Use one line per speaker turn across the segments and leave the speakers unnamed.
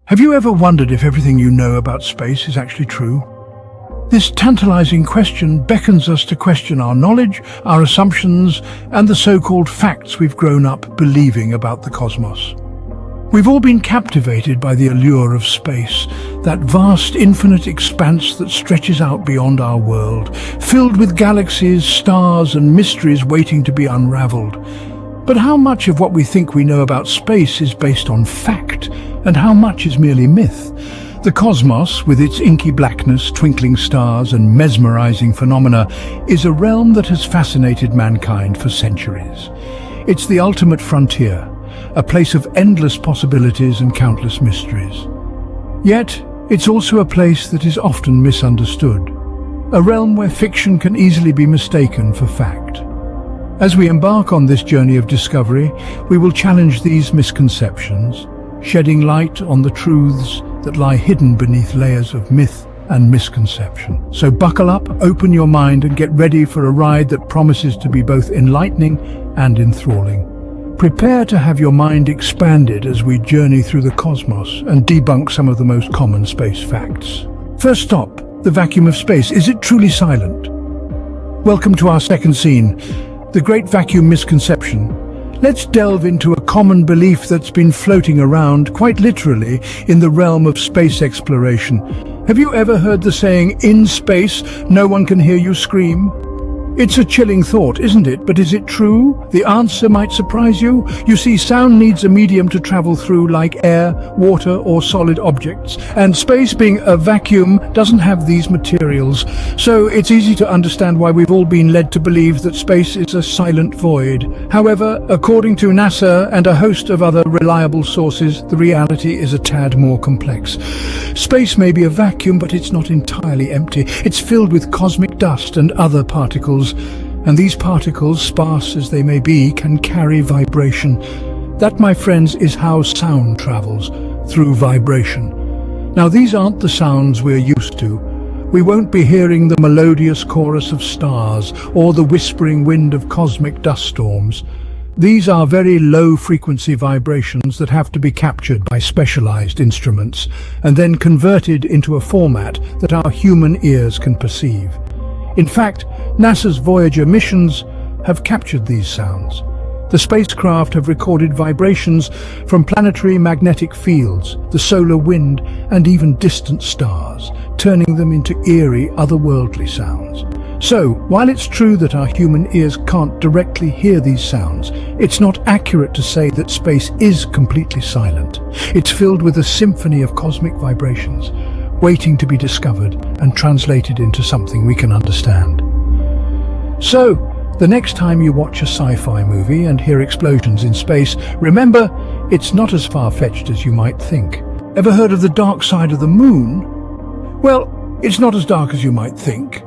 Have you ever wondered if everything you know about space is actually true? This tantalizing question beckons us to question our knowledge, our assumptions, and the so-called facts we've grown up believing about the cosmos. We've all been captivated by the allure of space, that vast, infinite expanse that stretches out beyond our world, filled with galaxies, stars, and mysteries waiting to be unraveled. But how much of what we think we know about space is based on fact, and how much is merely myth? The cosmos, with its inky blackness, twinkling stars, and mesmerizing phenomena, is a realm that has fascinated mankind for centuries. It's the ultimate frontier, a place of endless possibilities and countless mysteries. Yet, it's also a place that is often misunderstood, a realm where fiction can easily be mistaken for fact. As we embark on this journey of discovery, we will challenge these misconceptions, shedding light on the truths that lie hidden beneath layers of myth and misconception. So buckle up, open your mind, and get ready for a ride that promises to be both enlightening and enthralling. Prepare to have your mind expanded as we journey through the cosmos and debunk some of the most common space facts. First stop, the vacuum of space. Is it truly silent? Welcome to our second scene, the Great Vacuum Misconception. Let's delve into a common belief that's been floating around, quite literally, in the realm of space exploration. Have you ever heard the saying, "In space, no one can hear you scream"? It's a chilling thought, isn't it? But is it true? The answer might surprise you. You see, sound needs a medium to travel through, like air, water, or solid objects. And space, being a vacuum, doesn't have these materials. So it's easy to understand why we've all been led to believe that space is a silent void. However, according to NASA and a host of other reliable sources, the reality is a tad more complex. Space may be a vacuum, but it's not entirely empty. It's filled with cosmic dust and other particles. And these particles, sparse as they may be, can carry vibration. That, my friends, is how sound travels, through vibration. Now, these aren't the sounds we're used to. We won't be hearing the melodious chorus of stars or the whispering wind of cosmic dust storms. These are very low-frequency vibrations that have to be captured by specialized instruments and then converted into a format that our human ears can perceive. In fact, NASA's Voyager missions have captured these sounds. The spacecraft have recorded vibrations from planetary magnetic fields, the solar wind, and even distant stars, turning them into eerie, otherworldly sounds. So, while it's true that our human ears can't directly hear these sounds, it's not accurate to say that space is completely silent. It's filled with a symphony of cosmic vibrations, waiting to be discovered and translated into something we can understand. So, the next time you watch a sci-fi movie and hear explosions in space, remember, it's not as far-fetched as you might think. Ever heard of the dark side of the moon? Well, it's not as dark as you might think.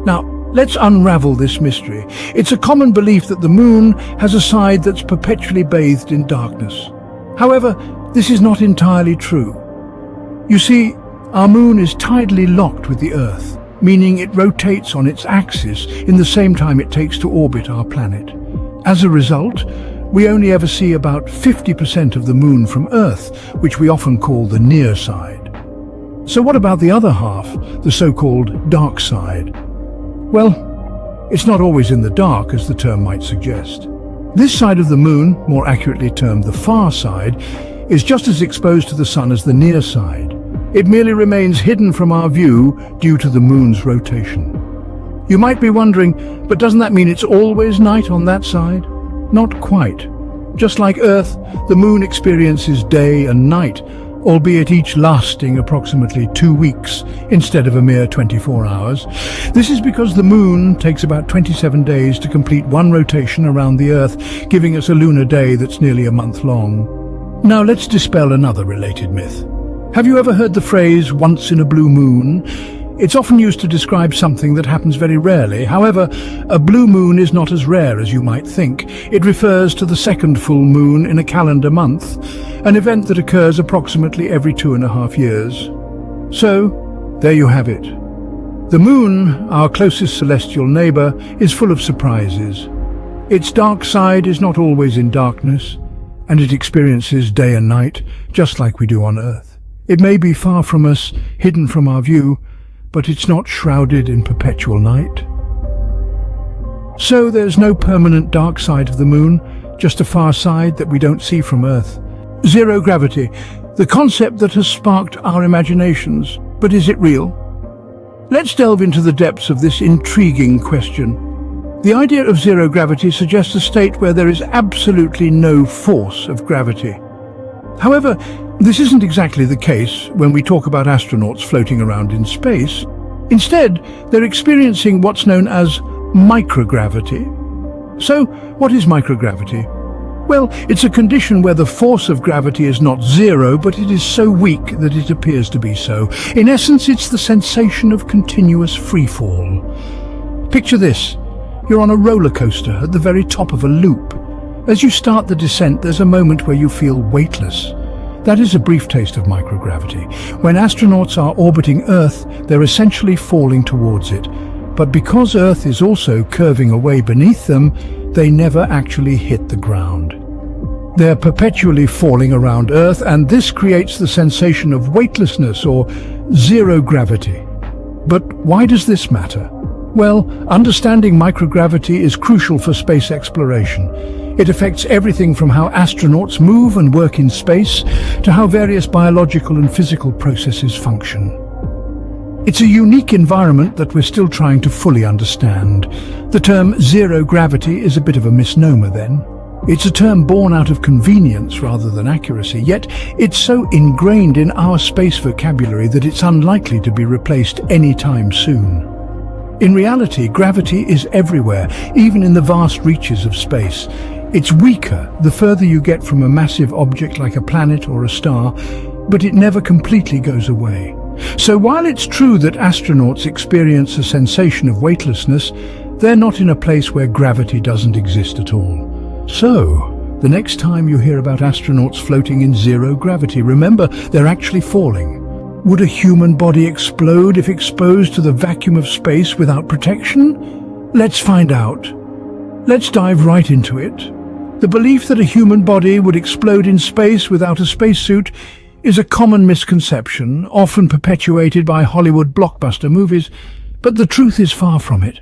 Now, let's unravel this mystery. It's a common belief that the moon has a side that's perpetually bathed in darkness. However, this is not entirely true. You see, our moon is tidally locked with the Earth, meaning it rotates on its axis in the same time it takes to orbit our planet. As a result, we only ever see about 50% of the moon from Earth, which we often call the near side. So what about the other half, the so-called dark side? Well, it's not always in the dark, as the term might suggest. This side of the moon, more accurately termed the far side, is just as exposed to the sun as the near side. It merely remains hidden from our view due to the moon's rotation. You might be wondering, but doesn't that mean it's always night on that side? Not quite. Just like Earth, the moon experiences day and night, albeit each lasting approximately 2 weeks instead of a mere 24 hours. This is because the moon takes about 27 days to complete one rotation around the Earth, giving us a lunar day that's nearly a month long. Now let's dispel another related myth. Have you ever heard the phrase, "once in a blue moon"? It's often used to describe something that happens very rarely. However, a blue moon is not as rare as you might think. It refers to the second full moon in a calendar month, an event that occurs approximately every 2.5 years. So, there you have it. The moon, our closest celestial neighbor, is full of surprises. Its dark side is not always in darkness, and it experiences day and night, just like we do on Earth. It may be far from us, hidden from our view, but it's not shrouded in perpetual night. So there's no permanent dark side of the moon, just a far side that we don't see from Earth. Zero gravity, the concept that has sparked our imaginations. But is it real? Let's delve into the depths of this intriguing question. The idea of zero gravity suggests a state where there is absolutely no force of gravity. However, this isn't exactly the case when we talk about astronauts floating around in space. Instead, they're experiencing what's known as microgravity. So, what is microgravity? Well, it's a condition where the force of gravity is not zero, but it is so weak that it appears to be so. In essence, it's the sensation of continuous freefall. Picture this. You're on a roller coaster at the very top of a loop. As you start the descent, there's a moment where you feel weightless. That is a brief taste of microgravity. When astronauts are orbiting Earth, they're essentially falling towards it. But because Earth is also curving away beneath them, they never actually hit the ground. They're perpetually falling around Earth, and this creates the sensation of weightlessness or zero gravity. But why does this matter? Well, understanding microgravity is crucial for space exploration. It affects everything from how astronauts move and work in space to how various biological and physical processes function. It's a unique environment that we're still trying to fully understand. The term zero gravity is a bit of a misnomer then. It's a term born out of convenience rather than accuracy, yet it's so ingrained in our space vocabulary that it's unlikely to be replaced anytime soon. In reality, gravity is everywhere, even in the vast reaches of space. It's weaker the further you get from a massive object like a planet or a star, but it never completely goes away. So while it's true that astronauts experience a sensation of weightlessness, they're not in a place where gravity doesn't exist at all. So, the next time you hear about astronauts floating in zero gravity, remember they're actually falling. Would a human body explode if exposed to the vacuum of space without protection? Let's find out. Let's dive right into it. The belief that a human body would explode in space without a spacesuit is a common misconception, often perpetuated by Hollywood blockbuster movies, but the truth is far from it.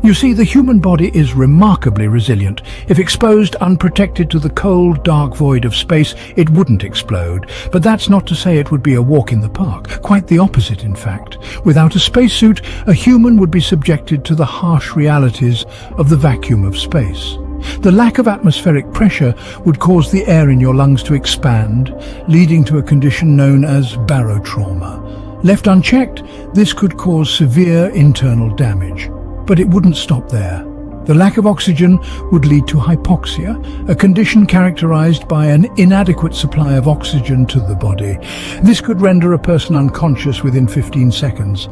You see, the human body is remarkably resilient. If exposed unprotected to the cold, dark void of space, it wouldn't explode. But that's not to say it would be a walk in the park. Quite the opposite, in fact. Without a spacesuit, a human would be subjected to the harsh realities of the vacuum of space. The lack of atmospheric pressure would cause the air in your lungs to expand, leading to a condition known as barotrauma. Left unchecked, this could cause severe internal damage. But it wouldn't stop there. The lack of oxygen would lead to hypoxia, a condition characterized by an inadequate supply of oxygen to the body. This could render a person unconscious within 15 seconds.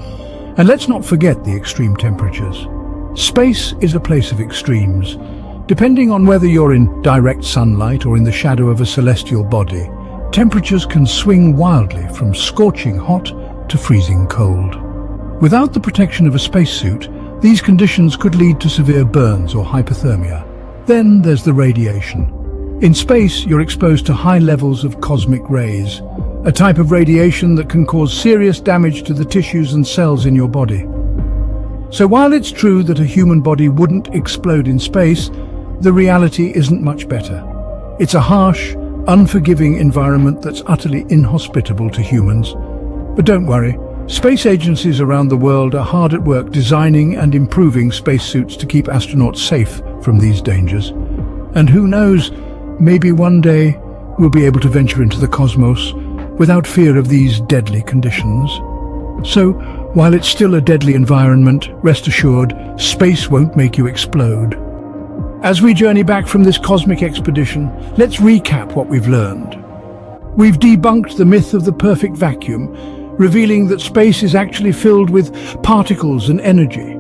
And let's not forget the extreme temperatures. Space is a place of extremes. Depending on whether you're in direct sunlight or in the shadow of a celestial body, temperatures can swing wildly from scorching hot to freezing cold. Without the protection of a spacesuit, these conditions could lead to severe burns or hypothermia. Then there's the radiation. In space, you're exposed to high levels of cosmic rays, a type of radiation that can cause serious damage to the tissues and cells in your body. So while it's true that a human body wouldn't explode in space, the reality isn't much better. It's a harsh, unforgiving environment that's utterly inhospitable to humans. But don't worry. Space agencies around the world are hard at work designing and improving spacesuits to keep astronauts safe from these dangers. And who knows, maybe one day we'll be able to venture into the cosmos without fear of these deadly conditions. So, while it's still a deadly environment, rest assured, space won't make you explode. As we journey back from this cosmic expedition, let's recap what we've learned. We've debunked the myth of the perfect vacuum, revealing that space is actually filled with particles and energy.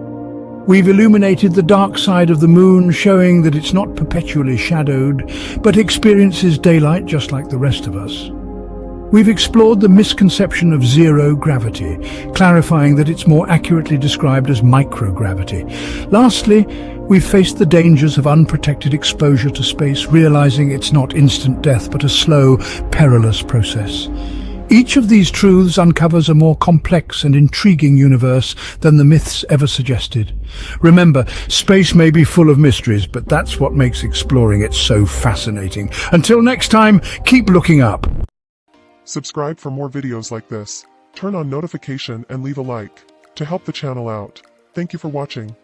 We've illuminated the dark side of the moon, showing that it's not perpetually shadowed, but experiences daylight just like the rest of us. We've explored the misconception of zero gravity, clarifying that it's more accurately described as microgravity. Lastly, we've faced the dangers of unprotected exposure to space, realizing it's not instant death but a slow, perilous process. Each of these truths uncovers a more complex and intriguing universe than the myths ever suggested. Remember, space may be full of mysteries, but that's what makes exploring it so fascinating. Until next time, keep looking up.
Subscribe for more videos like this. Turn on notification and leave a like to help the channel out. Thank you for watching.